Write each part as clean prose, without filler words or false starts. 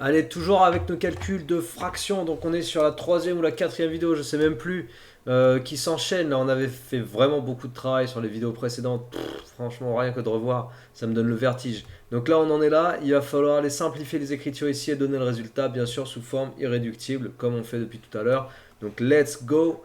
Allez, toujours avec nos calculs de fractions. Donc on est sur la troisième ou la quatrième vidéo, je sais même plus, qui s'enchaîne. Là, on avait fait vraiment beaucoup de travail sur les vidéos précédentes. Franchement, rien que de revoir, ça me donne le vertige. Donc là, on en est là. Il va falloir les simplifier les écritures ici et donner le résultat, bien sûr, sous forme irréductible, comme on fait depuis tout à l'heure. Donc let's go.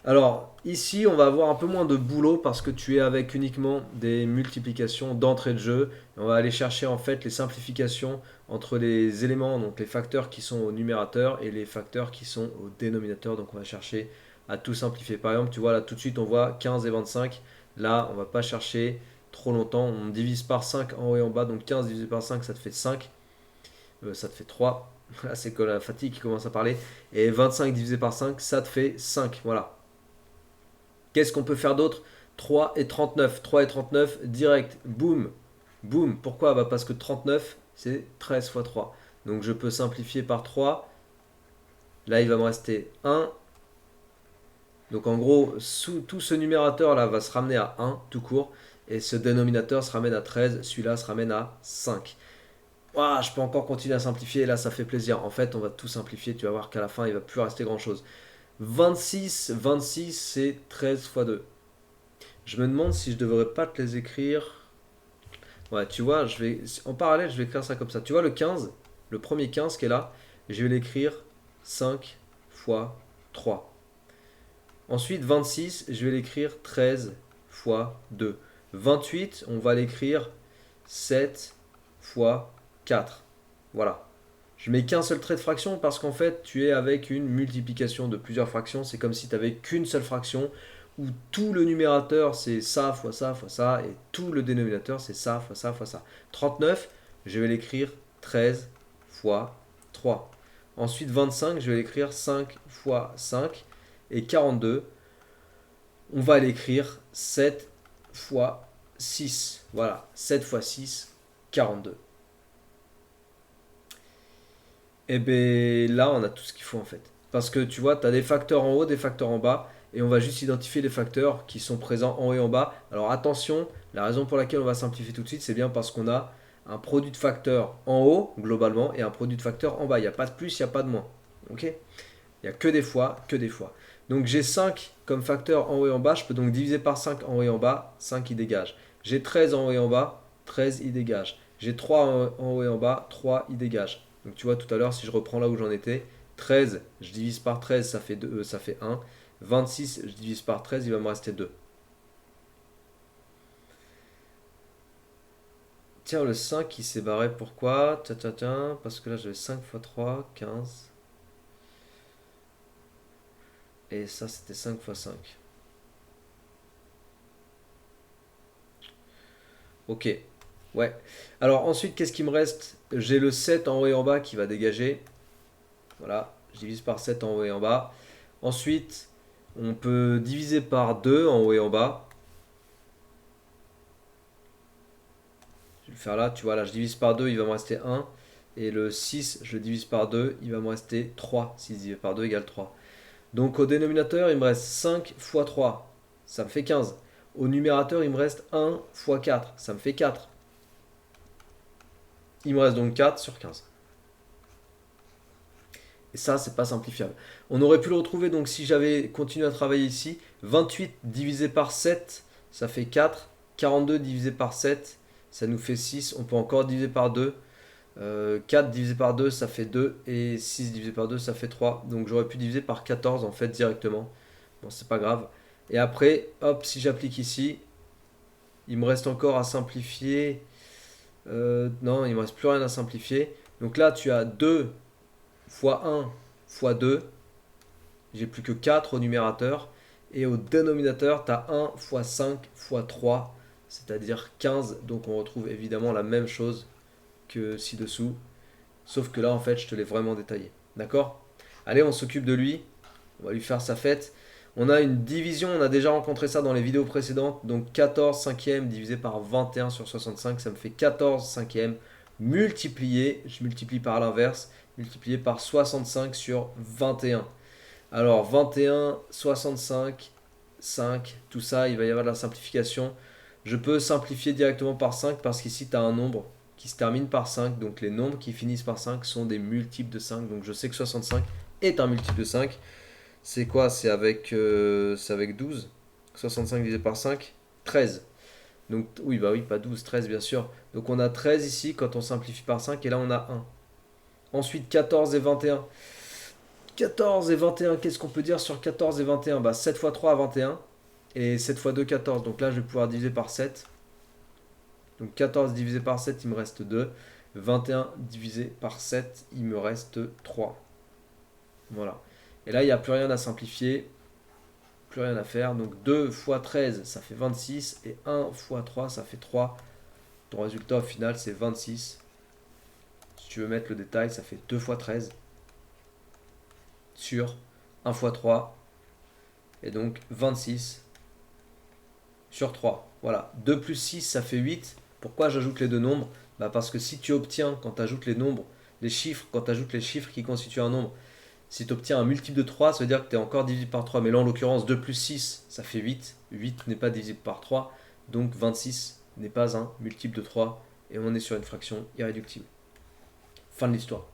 Alors, ici, on va avoir un peu moins de boulot parce que tu es avec uniquement des multiplications d'entrée de jeu. Et on va aller chercher en fait les simplifications entre les éléments, donc les facteurs qui sont au numérateur et les facteurs qui sont au dénominateur. Donc, on va chercher à tout simplifier. Par exemple, tu vois là tout de suite, on voit 15 et 25. Là, on va pas chercher trop longtemps. On divise par 5 en haut et en bas. Donc, 15 divisé par 5, ça te fait 5. Ça te fait 3. Là, c'est que la fatigue qui commence à parler. Et 25 divisé par 5, ça te fait 5. Voilà. Qu'est-ce qu'on peut faire d'autre? 3 et 39. 3 et 39, direct. Boum. Boum. Pourquoi? Bah parce que 39, c'est 13 fois 3. Donc je peux simplifier par 3. Là, il va me rester 1. Donc en gros, tout ce numérateur-là va se ramener à 1 tout court. Et ce dénominateur se ramène à 13. Celui-là se ramène à 5. Ouah, je peux encore continuer à simplifier. Là, ça fait plaisir. En fait, on va tout simplifier. Tu vas voir qu'à la fin, il ne va plus rester grand-chose. 26, c'est 13 fois 2. Je me demande si je devrais pas te les écrire. Ouais, tu vois, en parallèle, je vais écrire ça comme ça. Tu vois le 15, le premier 15 qui est là, je vais l'écrire 5 fois 3. Ensuite, 26, je vais l'écrire 13 fois 2. 28, on va l'écrire 7 fois 4. Voilà. Je mets qu'un seul trait de fraction parce qu'en fait, tu es avec une multiplication de plusieurs fractions. C'est comme si tu n'avais qu'une seule fraction où tout le numérateur c'est ça fois ça fois ça et tout le dénominateur c'est ça fois ça fois ça. 39, je vais l'écrire 13 fois 3. Ensuite 25, je vais l'écrire 5 fois 5. Et 42, on va l'écrire 7 fois 6. Voilà, 7 fois 6, 42. Et bien là, on a tout ce qu'il faut en fait. Parce que tu vois, tu as des facteurs en haut, des facteurs en bas, et on va juste identifier les facteurs qui sont présents en haut et en bas. Alors attention, la raison pour laquelle on va simplifier tout de suite, c'est bien parce qu'on a un produit de facteurs en haut, globalement, et un produit de facteurs en bas. Il n'y a pas de plus, il n'y a pas de moins. Ok? Il n'y a que des fois, que des fois. Donc j'ai 5 comme facteur en haut et en bas, je peux donc diviser par 5 en haut et en bas, 5 il dégage. J'ai 13 en haut et en bas, 13 il dégage. J'ai 3 en haut et en bas, 3 il dégage. Donc tu vois tout à l'heure, si je reprends là où j'en étais, 13, je divise par 13, ça fait, 2, ça fait 1. 26, je divise par 13, il va me rester 2. Tiens, le 5 il s'est barré, pourquoi? Tiens, tiens, tiens, parce que là j'avais 5 fois 3, 15. Et ça c'était 5 fois 5. Ok, ouais. Alors ensuite, qu'est-ce qui me reste? J'ai le 7 en haut et en bas qui va dégager. Voilà, je divise par 7 en haut et en bas. Ensuite, on peut diviser par 2 en haut et en bas. Je vais le faire là, tu vois, là je divise par 2, il va me rester 1. Et le 6, je le divise par 2, il va me rester 3. 6 divisé par 2 égale 3. Donc au dénominateur, il me reste 5 fois 3. Ça me fait 15. Au numérateur, il me reste 1 fois 4. Ça me fait 4. Il me reste donc 4 sur 15. Et ça, c'est pas simplifiable. On aurait pu le retrouver donc si j'avais continué à travailler ici. 28 divisé par 7, ça fait 4. 42 divisé par 7, ça nous fait 6. On peut encore diviser par 2. 4 divisé par 2, ça fait 2. Et 6 divisé par 2, ça fait 3. Donc j'aurais pu diviser par 14 en fait directement. Bon, c'est pas grave. Et après, hop, si j'applique ici, il me reste encore à simplifier. Non, il me reste plus rien à simplifier. Donc là, tu as 2 fois 1 fois 2. J'ai plus que 4 au numérateur. Et au dénominateur, tu as 1 fois 5 fois 3, c'est-à-dire 15. Donc on retrouve évidemment la même chose que ci-dessous. Sauf que là, en fait, je te l'ai vraiment détaillé. D'accord? Allez, on s'occupe de lui. On va lui faire sa fête. On a une division, on a déjà rencontré ça dans les vidéos précédentes. Donc 14 cinquièmes divisé par 21 sur 65, ça me fait 14 cinquièmes multiplié, je multiplie par l'inverse, multiplié par 65 sur 21. Alors 21, 65, 5, tout ça, il va y avoir de la simplification. Je peux simplifier directement par 5 parce qu'ici tu as un nombre. qui se terminent par 5. Donc les nombres qui finissent par 5 sont des multiples de 5. Donc je sais que 65 est un multiple de 5. C'est quoi? C'est avec 12. 65 divisé par 5, 13. Donc oui, bah oui, pas 12, 13 bien sûr. Donc on a 13 ici quand on simplifie par 5 et là on a 1. Ensuite 14 et 21. 14 et 21, qu'est-ce qu'on peut dire sur 14 et 21? Bah 7 fois 3 à 21 et 7 fois 2, 14. Donc là je vais pouvoir diviser par 7. Donc 14 divisé par 7, il me reste 2. 21 divisé par 7, il me reste 3. Voilà. Et là, il n'y a plus rien à simplifier, plus rien à faire. Donc 2 fois 13, ça fait 26. Et 1 fois 3, ça fait 3. Ton résultat au final, c'est 26. Si tu veux mettre le détail, ça fait 2 fois 13 sur 1 fois 3. Et donc 26 sur 3. Voilà. 2 plus 6, ça fait 8. Pourquoi j'ajoute les deux nombres? Bah parce que si tu obtiens, quand tu ajoutes les nombres, les chiffres, quand tu ajoutes les chiffres qui constituent un nombre, si tu obtiens un multiple de 3, ça veut dire que tu es encore divisible par 3. Mais là, en l'occurrence, 2 plus 6, ça fait 8. 8 n'est pas divisible par 3. Donc 26 n'est pas un multiple de 3. Et on est sur une fraction irréductible. Fin de l'histoire.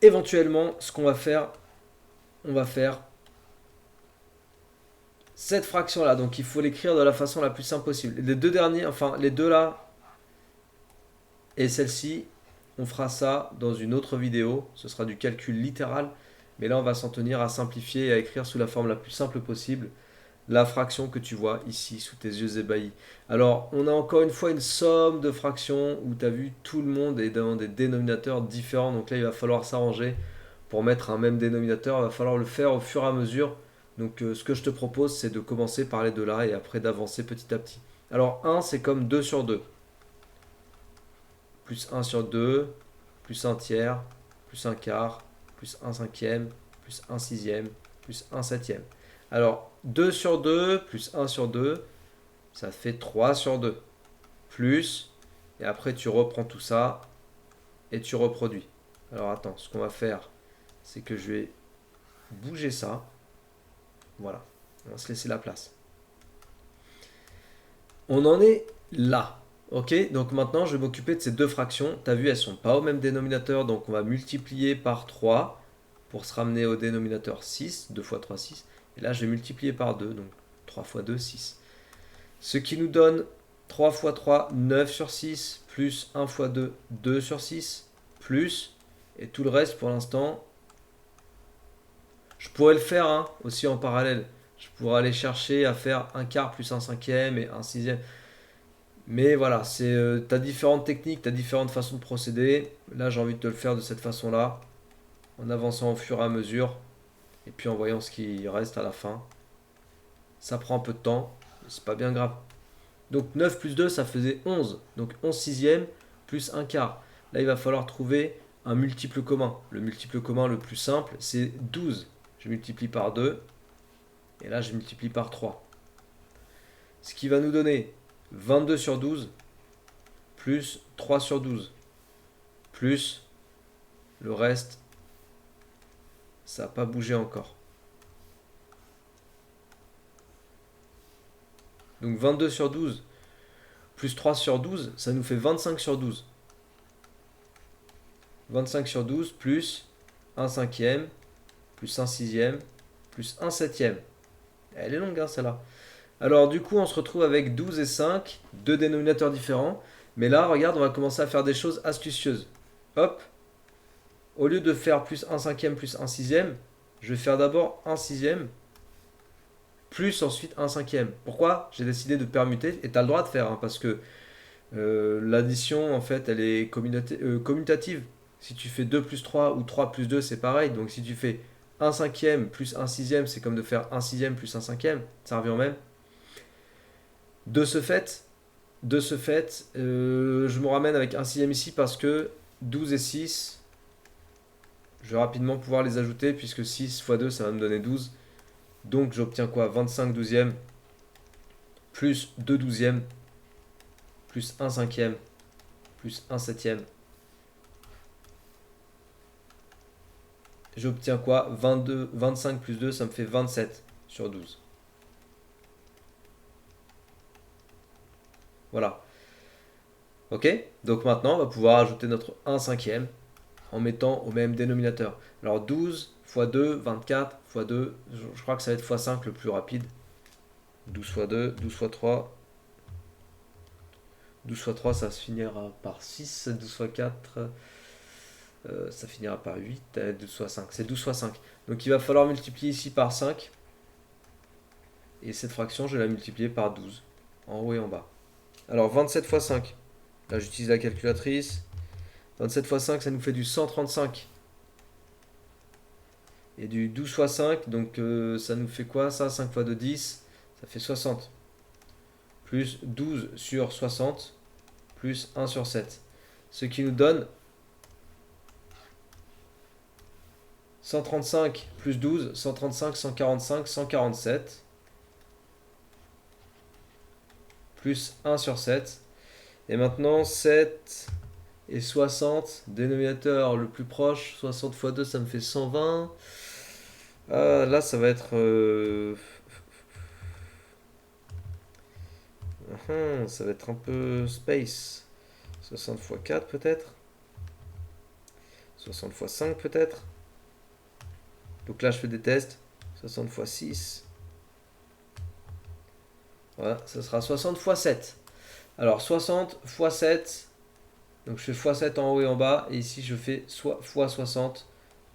Éventuellement, ce qu'on va faire, on va faire cette fraction-là. Donc il faut l'écrire de la façon la plus simple possible. Les deux derniers, enfin les deux là et celle-ci, on fera ça dans une autre vidéo. Ce sera du calcul littéral. Mais là, on va s'en tenir à simplifier et à écrire sous la forme la plus simple possible la fraction que tu vois ici sous tes yeux ébahis. Alors, on a encore une fois une somme de fractions où tu as vu tout le monde est dans des dénominateurs différents. Donc là, il va falloir s'arranger pour mettre un même dénominateur. Il va falloir le faire au fur et à mesure. Donc, ce que je te propose, c'est de commencer par les deux là et après d'avancer petit à petit. Alors, 1, c'est comme 2 sur 2. Plus 1 sur 2, plus 1 tiers, plus 1 quart, plus 1 cinquième, plus 1 sixième, plus 1 septième. Alors, 2 sur 2, plus 1 sur 2, ça fait 3 sur 2. Plus, et après tu reprends tout ça, et tu reproduis. Alors attends, ce qu'on va faire, c'est que je vais bouger ça. Voilà, on va se laisser la place. On en est là. Ok, donc maintenant je vais m'occuper de ces deux fractions. Tu as vu, elles sont pas au même dénominateur, donc on va multiplier par 3 pour se ramener au dénominateur 6. 2 fois 3, 6. Et là, je vais multiplier par 2, donc 3 fois 2, 6. Ce qui nous donne 3 fois 3, 9 sur 6, plus 1 fois 2, 2 sur 6, plus, et tout le reste pour l'instant, je pourrais le faire hein, aussi en parallèle. Je pourrais aller chercher à faire un quart plus un cinquième et un sixième. Mais voilà, tu as différentes techniques, tu as différentes façons de procéder. Là, j'ai envie de te le faire de cette façon-là, en avançant au fur et à mesure, et puis en voyant ce qui reste à la fin. Ça prend un peu de temps, mais c'est pas bien grave. Donc 9 plus 2, ça faisait 11. Donc 11 sixième plus un quart. Là, il va falloir trouver un multiple commun. Le multiple commun le plus simple, c'est 12. Je multiplie par 2. Et là, je multiplie par 3. Ce qui va nous donner 22 sur 12 plus 3 sur 12 plus le reste, ça n'a pas bougé encore. Donc 22 sur 12 plus 3 sur 12, ça nous fait 25 sur 12. 25 sur 12 plus 1 cinquième, plus 1 sixième, plus 1 septième. Elle est longue hein, celle-là. Alors du coup on se retrouve avec 12 et 5, deux dénominateurs différents. Mais là regarde, on va commencer à faire des choses astucieuses. Hop, au lieu de faire plus 1 cinquième plus 1 sixième, je vais faire d'abord 1 sixième plus ensuite 1 cinquième. Pourquoi? J'ai décidé de permuter et tu as le droit de faire hein, parce que l'addition en fait elle est commutative. Si tu fais 2 plus 3 ou 3 plus 2 c'est pareil. Donc si tu fais 1 cinquième plus 1 sixième c'est comme de faire 1 sixième plus 1 cinquième. Ça revient au même. De ce fait, je me ramène avec 1 sixième ici parce que 12 et 6, je vais rapidement pouvoir les ajouter puisque 6 fois 2 ça va me donner 12. Donc j'obtiens quoi? 25 douzièmes plus 2 douzièmes plus 1 cinquième plus 1 septième. J'obtiens quoi? 22, 25 plus 2, ça me fait 27 sur 12. Voilà. Ok? Donc maintenant, on va pouvoir ajouter notre 1 cinquième en mettant au même dénominateur. Alors 12 fois 2, 24 fois 2, je crois que ça va être fois 5 le plus rapide. 12 fois 2, 12 fois 3. 12 fois 3, ça se finira par 6. 12 fois 4, ça finira par 8. 12 fois 5, c'est 12 fois 5. Donc il va falloir multiplier ici par 5. Et cette fraction, je vais la multiplier par 12, en haut et en bas. Alors 27 fois 5, là j'utilise la calculatrice. 27 fois 5, ça nous fait du 135. Et du 12 fois 5, donc ça nous fait quoi ça? 5 fois 2, 10, ça fait 60. Plus 12 sur 60, plus 1 sur 7. Ce qui nous donne 135 plus 12, 135, 145, 147. Plus 1 sur 7. Et maintenant 7 et 60, dénominateur le plus proche, 60 fois 2 ça me fait 120. Là ça va être... ça va être un peu space. 60 fois 4 peut-être. 60 fois 5 peut-être. Donc là je fais des tests. 60 fois 6. Voilà, ça sera 60 fois 7. Alors 60 fois 7. Donc je fais fois 7 en haut et en bas. Et ici je fais fois 60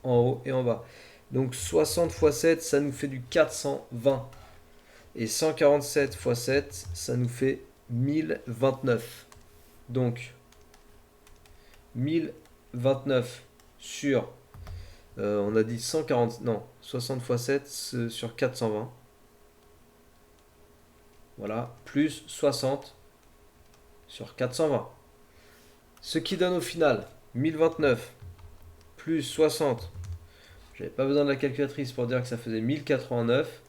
en haut et en bas. Donc 60 fois 7, ça nous fait du 420. Et 147 fois 7, ça nous fait 1029. Donc 1029 sur, on a dit 140, non, 60 fois 7 sur 420. Voilà, plus 60 sur 420. Ce qui donne au final 1029 plus 60. J'avais pas besoin de la calculatrice pour dire que ça faisait 1089.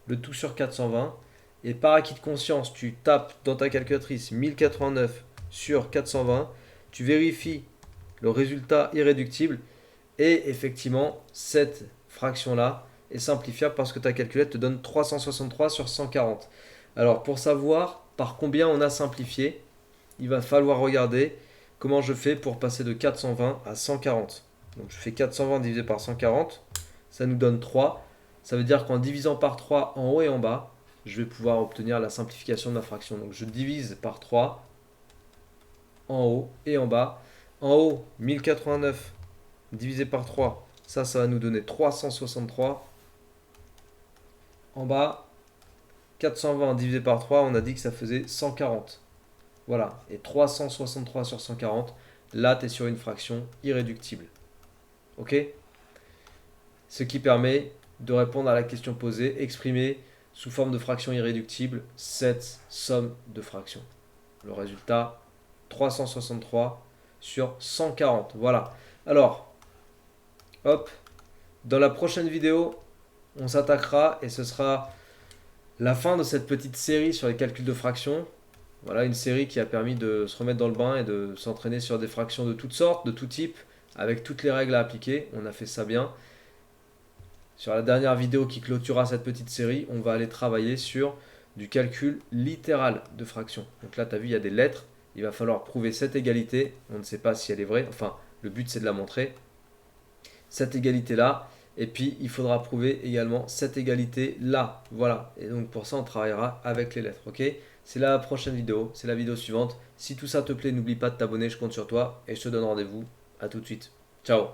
Le tout sur 420. Et par acquis de conscience, tu tapes dans ta calculatrice 1089 sur 420. Tu vérifies le résultat irréductible. Et effectivement, cette fraction-là est simplifiable parce que ta calculette te donne 363 sur 140. Alors pour savoir par combien on a simplifié, il va falloir regarder comment je fais pour passer de 420 à 140. Donc je fais 420 divisé par 140, ça nous donne 3. Ça veut dire qu'en divisant par 3 en haut et en bas, je vais pouvoir obtenir la simplification de ma fraction. Donc je divise par 3 en haut et en bas. En haut, 1089 divisé par 3, ça va nous donner 363. En bas, 420 divisé par 3, on a dit que ça faisait 140. Voilà, et 363 sur 140, là tu es sur une fraction irréductible. Ok? Ce qui permet de répondre à la question posée, exprimer sous forme de fraction irréductible cette somme de fractions. Le résultat, 363 sur 140. Voilà. Alors, hop, dans la prochaine vidéo, on s'attaquera et ce sera la fin de cette petite série sur les calculs de fractions. Voilà, une série qui a permis de se remettre dans le bain et de s'entraîner sur des fractions de toutes sortes, de tout type, avec toutes les règles à appliquer. On a fait ça bien. Sur la dernière vidéo qui clôturera cette petite série, on va aller travailler sur du calcul littéral de fractions. Donc là, tu as vu, il y a des lettres. Il va falloir prouver cette égalité. On ne sait pas si elle est vraie. Enfin, le but, c'est de la montrer. Cette égalité-là. Et puis, il faudra prouver également cette égalité-là. Voilà. Et donc, pour ça, on travaillera avec les lettres. Ok? C'est la prochaine vidéo. C'est la vidéo suivante. Si tout ça te plaît, n'oublie pas de t'abonner. Je compte sur toi. Et je te donne rendez-vous. À tout de suite. Ciao.